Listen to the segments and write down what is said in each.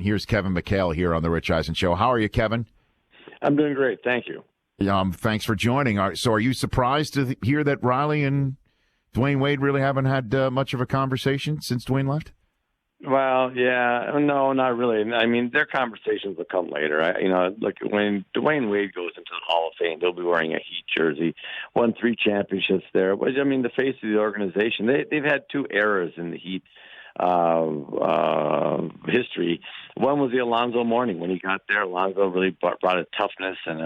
Here's Kevin McHale here on the Rich Eisen Show. How are you, Kevin? I'm doing great. Thank you. Thanks for joining. So are you surprised to hear that Riley and Dwayne Wade really haven't had much of a conversation since Dwayne left? Well, yeah, no, not really. I mean, their conversations will come later. Look, when Dwayne Wade goes into the Hall of Fame, he'll be wearing a Heat jersey. Won 3 championships there. But, I mean, the face of the organization. They've had 2 eras in the Heat history. One was the Alonzo Mourning. When he got there, Alonzo really brought a toughness, and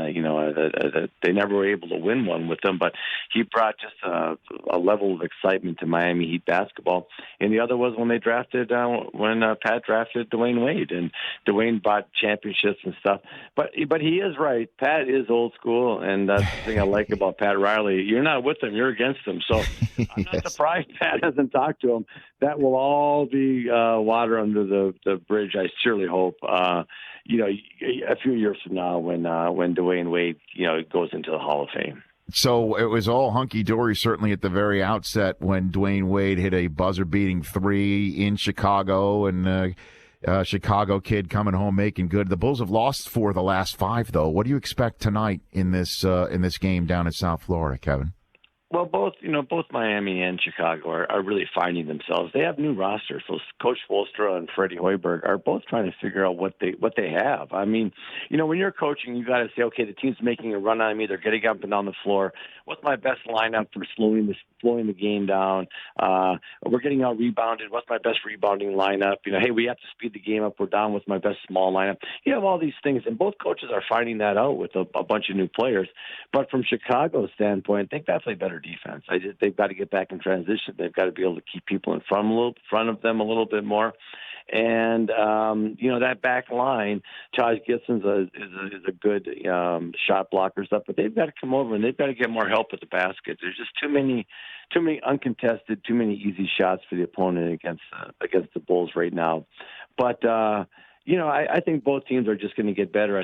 they never were able to win one with him, but he brought just a level of excitement to Miami Heat basketball. And the other was when they drafted Pat drafted Dwayne Wade, and Dwayne brought championships and stuff. But he is right. Pat is old school, and that's the thing I like about Pat Riley. You're not with him; you're against him. So I'm not surprised Pat hasn't talked to him. That will all be water under the bridge. I surely hope. A few years from now, when Dwayne Wade, goes into the Hall of Fame. So it was all hunky-dory, certainly at the very outset when Dwayne Wade hit a buzzer-beating 3 in Chicago, and Chicago kid coming home making good. The Bulls have lost 4 of the last 5, though. What do you expect tonight in this game down in South Florida, Kevin? Well, both Miami and Chicago are really finding themselves. They have new rosters. So Coach Spoelstra and Freddie Hoiberg are both trying to figure out what they have. I mean, when you're coaching, you got to say, okay, the team's making a run on me. They're getting up and down the floor. What's my best lineup for slowing the game down? We're getting out rebounded. What's my best rebounding lineup? Hey, we have to speed the game up. We're down. What's my best small lineup? You have all these things, and both coaches are finding that out with a bunch of new players. But from Chicago's standpoint, I think that's a better defense. They've got to get back in transition. They've got to be able to keep people in front of them a little bit more. And that back line, Taj Gibson's is a good shot blocker stuff, but they've got to come over and they've got to get more help with the basket. There's just too many uncontested, too many easy shots for the opponent against the Bulls right now. But I think both teams are just going to get better.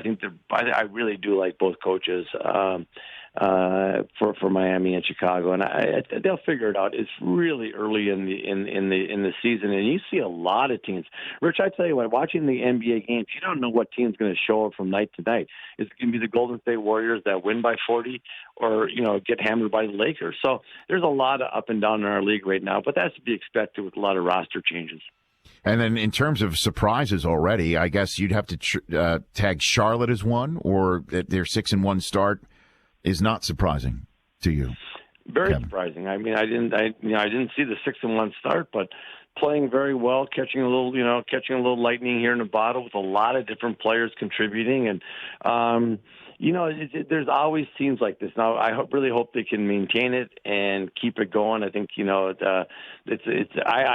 I really do like both coaches for Miami and Chicago, and they'll figure it out. It's really early in the season, and you see a lot of teams. Rich, I tell you what, watching the NBA games, you don't know what team's going to show up from night to night. It's going to be the Golden State Warriors that win by 40, or get hammered by the Lakers. So there's a lot of up and down in our league right now, but that's to be expected with a lot of roster changes. And then in terms of surprises already, I guess you'd have to tag Charlotte as one, or their 6-1 start is not surprising to you. Very Kevin. Surprising. I mean, I didn't see the 6-1 start, but playing very well, catching a little lightning here in the bottle with a lot of different players contributing, and there's always teams like this. Now, I really hope they can maintain it and keep it going. I think I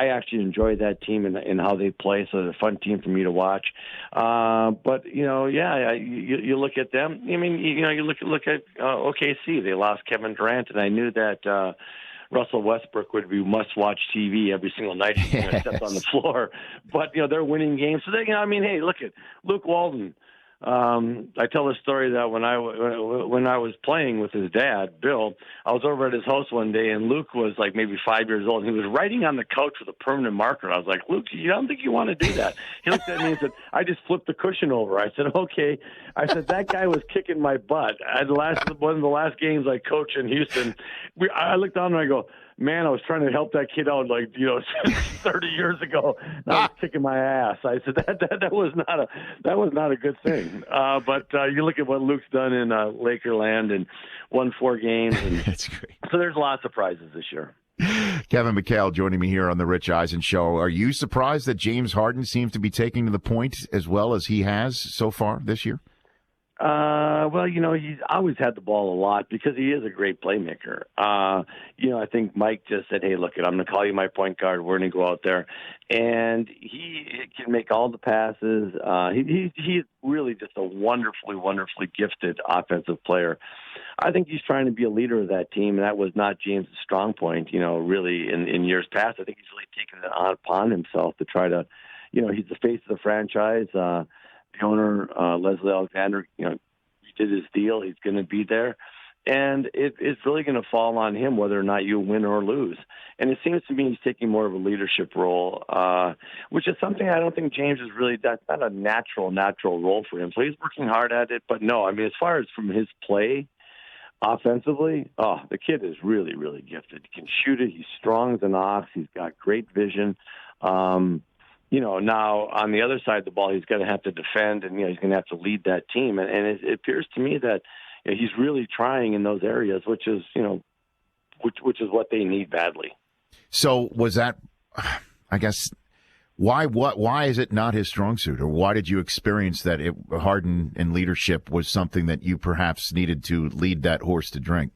actually enjoy that team and how they play. So it's a fun team for me to watch. But you look at them. I mean, you look at OKC. They lost Kevin Durant, and I knew that. Russell Westbrook would be must-watch TV every single night he stepped on the floor. But, they're winning games. So, hey, look at Luke Walton. I tell the story that when I was playing with his dad, Bill, I was over at his house one day, and Luke was like maybe 5 years old, and he was writing on the couch with a permanent marker. I was like, Luke, I don't think you want to do that. He looked at me and said, I just flipped the cushion over. I said, okay. I said, that guy was kicking my butt. One of the last games I coached in Houston, I looked down and I go, man, I was trying to help that kid out 30 years ago. I was kicking my ass. I said that was not a good thing. But you look at what Luke's done in Lakerland and won 4 games. And that's great. So there's a lot of surprises this year. Kevin McHale joining me here on the Rich Eisen Show. Are you surprised that James Harden seems to be taking to the point as well as he has so far this year? Well, he's always had the ball a lot because he is a great playmaker. I think Mike just said, hey, look, I'm going to call you my point guard. We're going to go out there. And he can make all the passes. He's really just a wonderfully, wonderfully gifted offensive player. I think he's trying to be a leader of that team, and that was not James' strong point, really, in years past. I think he's really taken it upon himself to try to, he's the face of the franchise. The owner, Leslie Alexander, he did his deal. He's going to be there. And it's really going to fall on him whether or not you win or lose. And it seems to me he's taking more of a leadership role, which is something I don't think James is really, that's not a natural role for him. So he's working hard at it. But no, I mean, as far as from his play offensively, the kid is really, really gifted. He can shoot it. He's strong as an ox. He's got great vision. Now on the other side of the ball, he's going to have to defend, and he's going to have to lead that team. And it appears to me that he's really trying in those areas, which is which is what they need badly. So was that, I guess, why is it not his strong suit, or why did you experience that Harden and leadership was something that you perhaps needed to lead that horse to drink?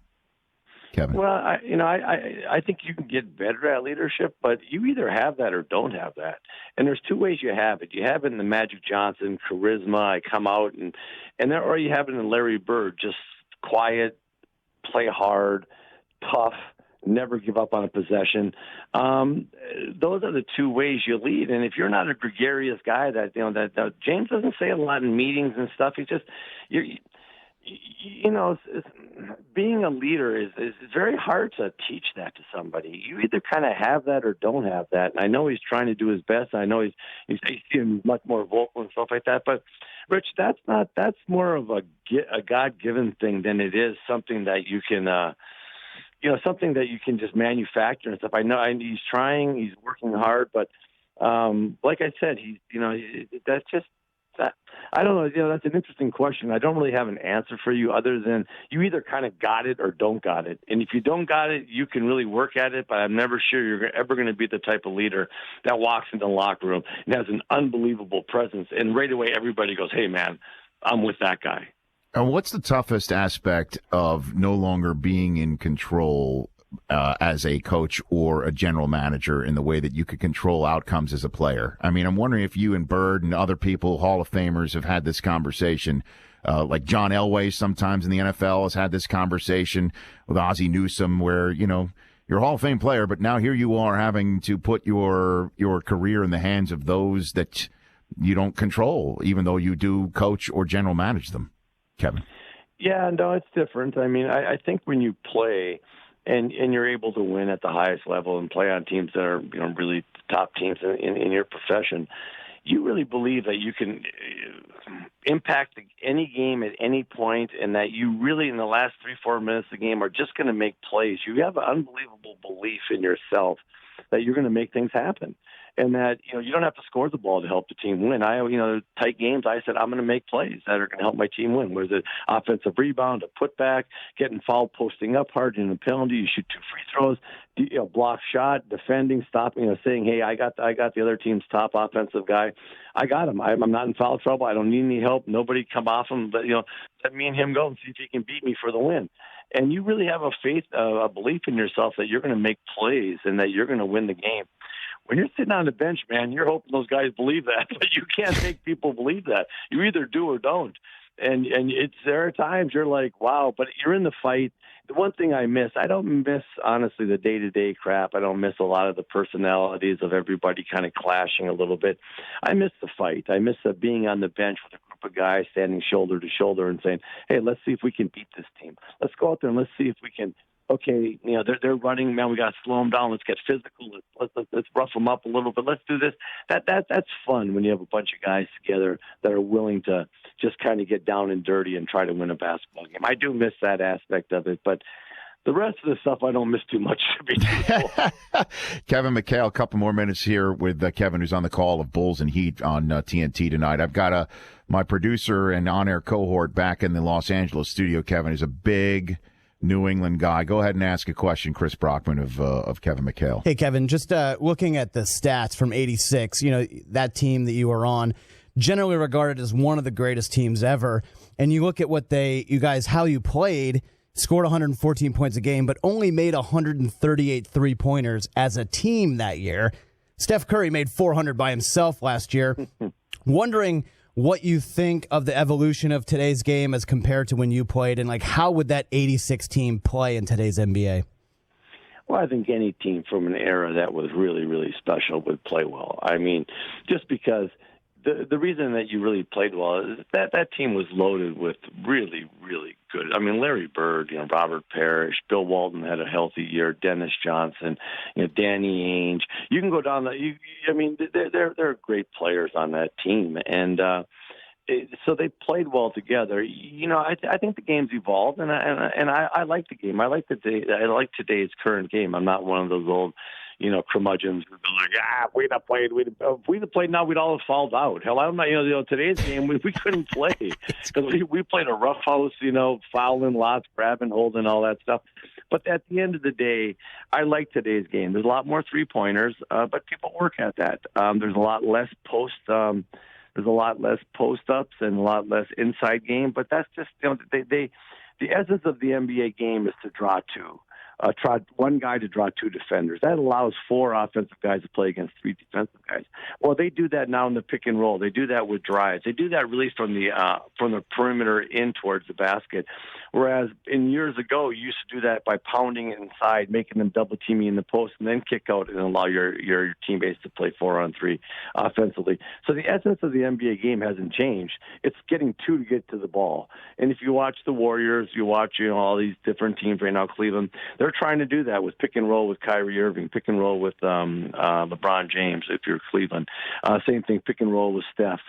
Kevin. Well, I think you can get better at leadership, but you either have that or don't have that. And there's two ways you have it. You have it in the Magic Johnson charisma. I come out or you have it in Larry Bird, just quiet, play hard, tough, never give up on a possession. Those are the two ways you lead. And if you're not a gregarious guy, that James doesn't say a lot in meetings and stuff. He's just being a leader is very hard to teach that to somebody. You either kind of have that or don't have that. And I know he's trying to do his best. I know he's much more vocal and stuff like that. But Rich, that's more of a God-given thing than it is something that you can, something that you can just manufacture and stuff. I know he's trying, he's working hard, but like I said, that's just. I don't know. That's an interesting question. I don't really have an answer for you other than you either kind of got it or don't got it. And if you don't got it, you can really work at it, but I'm never sure you're ever going to be the type of leader that walks into the locker room and has an unbelievable presence. And right away, everybody goes, hey, man, I'm with that guy. And what's the toughest aspect of no longer being in control as a coach or a general manager in the way that you could control outcomes as a player? I mean, I'm wondering if you and Bird and other people, Hall of Famers, have had this conversation. Like John Elway sometimes in the NFL has had this conversation with Ozzie Newsome where, you're a Hall of Fame player, but now here you are having to put your career in the hands of those that you don't control, even though you do coach or general manage them. Kevin. Yeah, no, it's different. I mean, I think when you play and you're able to win at the highest level and play on teams that are, really top teams in your profession, you really believe that you can impact any game at any point, and that you really, in the last 3-4 minutes of the game, are just going to make plays. You have an unbelievable belief in yourself that you're going to make things happen. And that, you don't have to score the ball to help the team win. Tight games, I said, I'm going to make plays that are going to help my team win. Whether it's offensive rebound, a putback, getting fouled, posting up hard in a penalty, you shoot 2 free throws, block shot, defending, stopping, saying, hey, I got the other team's top offensive guy. I got him. I'm not in foul trouble. I don't need any help. Nobody come off him. But, let me and him go and see if he can beat me for the win. And you really have a belief in yourself that you're going to make plays and that you're going to win the game. When you're sitting on the bench, man, you're hoping those guys believe that, but you can't make people believe that. You either do or don't. And there are times you're like, wow, but you're in the fight. The one thing I don't miss, honestly, the day-to-day crap. I don't miss a lot of the personalities of everybody kind of clashing a little bit. I miss the fight. I miss being on the bench with a group of guys standing shoulder to shoulder and saying, hey, let's see if we can beat this team. Let's go out there and let's see if we can. Okay, they're running, man. We got to slow them down. Let's get physical. Let's rough them up a little bit. Let's do this. That's fun when you have a bunch of guys together that are willing to just kind of get down and dirty and try to win a basketball game. I do miss that aspect of it, but the rest of the stuff I don't miss too much, to be truthful. Kevin McHale, a couple more minutes here with Kevin, who's on the call of Bulls and Heat on TNT tonight. I've got my producer and on-air cohort back in the Los Angeles studio. Kevin is a big New England guy. Go ahead and ask a question, Chris Brockman of Kevin McHale. Hey, Kevin, just looking at the stats from '86, that team that you were on, generally regarded as one of the greatest teams ever. And you look at how you played, scored 114 points a game, but only made 138 three-pointers as a team that year. Steph Curry made 400 by himself last year. Wondering what you think of the evolution of today's game as compared to when you played, and how would that '86 team play in today's NBA? Well, I think any team from an era that was really, really special would play well. I mean, just because the reason that you really played well is that team was loaded with really, really good. I mean, Larry Bird, Robert Parrish, Bill Walton had a healthy year, Dennis Johnson, Danny Ainge. You can go down they're great players on that team, and so they played well together. I think the game's evolved, and I like the game. I like today's current game. I'm not one of those old, curmudgeons who go like, if we'd have played now, we'd all have fouled out. Hell, I'm not. Today's game we couldn't play because we played a rough house. Fouling lots, grabbing, holding, all that stuff. But at the end of the day, I like today's game. There's a lot more 3-pointers, but people work at that. There's a lot less post. There's a lot less post-ups and a lot less inside game, but that's just the essence of the NBA game is to draw two. One guy to draw two defenders. That allows 4 offensive guys to play against 3 defensive guys. Well, they do that now in the pick and roll. They do that with drives. They do that really from the perimeter in towards the basket. Whereas in years ago, you used to do that by pounding inside, making them double team you in the post, and then kick out and allow your teammates to play 4-on-3 offensively. So the essence of the NBA game hasn't changed. It's getting 2 to get to the ball. And if you watch the Warriors, you watch all these different teams right now, Cleveland, they're trying to do that with pick and roll with Kyrie Irving, pick and roll with LeBron James if you're Cleveland. Same thing, pick and roll with Steph,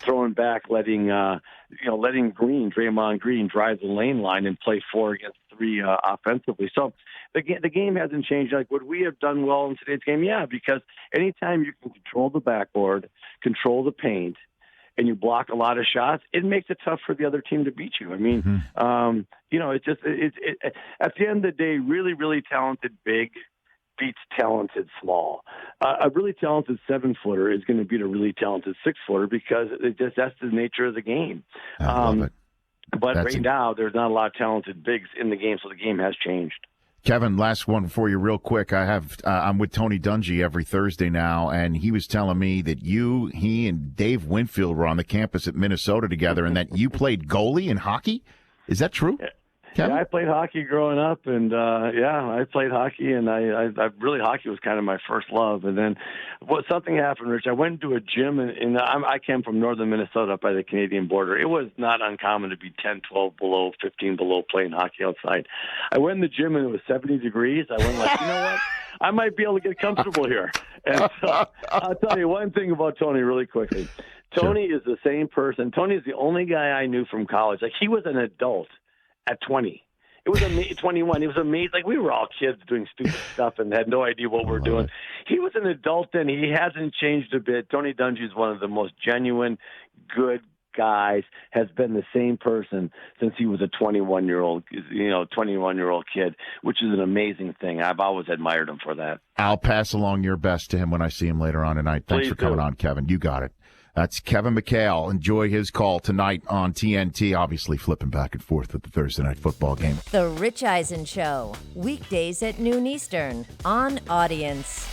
throwing back, letting Draymond Green drive the lane line and play 4 against 3 offensively. So the game hasn't changed. Like, would we have done well in today's game? Yeah, because anytime you can control the backboard, control the paint, and you block a lot of shots, it makes it tough for the other team to beat you. I mean, it's just at the end of the day, really, really talented big beats talented small. A really talented 7-footer is going to beat a really talented 6-footer because that's the nature of the game. I love it. But right now, there's not a lot of talented bigs in the game, so the game has changed. Kevin, last one for you real quick. I'm with Tony Dungy every Thursday now, and he was telling me that he and Dave Winfield were on the campus at Minnesota together and that you played goalie in hockey. Is that true? Kevin? Yeah, I played hockey growing up, and I played hockey, and I really, hockey was kind of my first love. And then something happened, Rich. I went to a gym, and I came from northern Minnesota up by the Canadian border. It was not uncommon to be 10, 12 below, 15 below playing hockey outside. I went in the gym, and it was 70 degrees. I went like, you know what? I might be able to get comfortable here. And so I'll tell you one thing about Tony really quickly. Tony is the same person. Tony is the only guy I knew from college. Like, he was an adult at 20. It was 21. He was amazing. Like, we were all kids doing stupid stuff and had no idea what we're doing. He was an adult then. He hasn't changed a bit. Tony Dungy is one of the most genuine, good guys, has been the same person since he was a 21-year-old kid, which is an amazing thing. I've always admired him for that. I'll pass along your best to him when I see him later on tonight. Thanks for coming on, Kevin. You got it. That's Kevin McHale. Enjoy his call tonight on TNT, obviously flipping back and forth with the Thursday night football game. The Rich Eisen Show, weekdays at noon Eastern on Audience.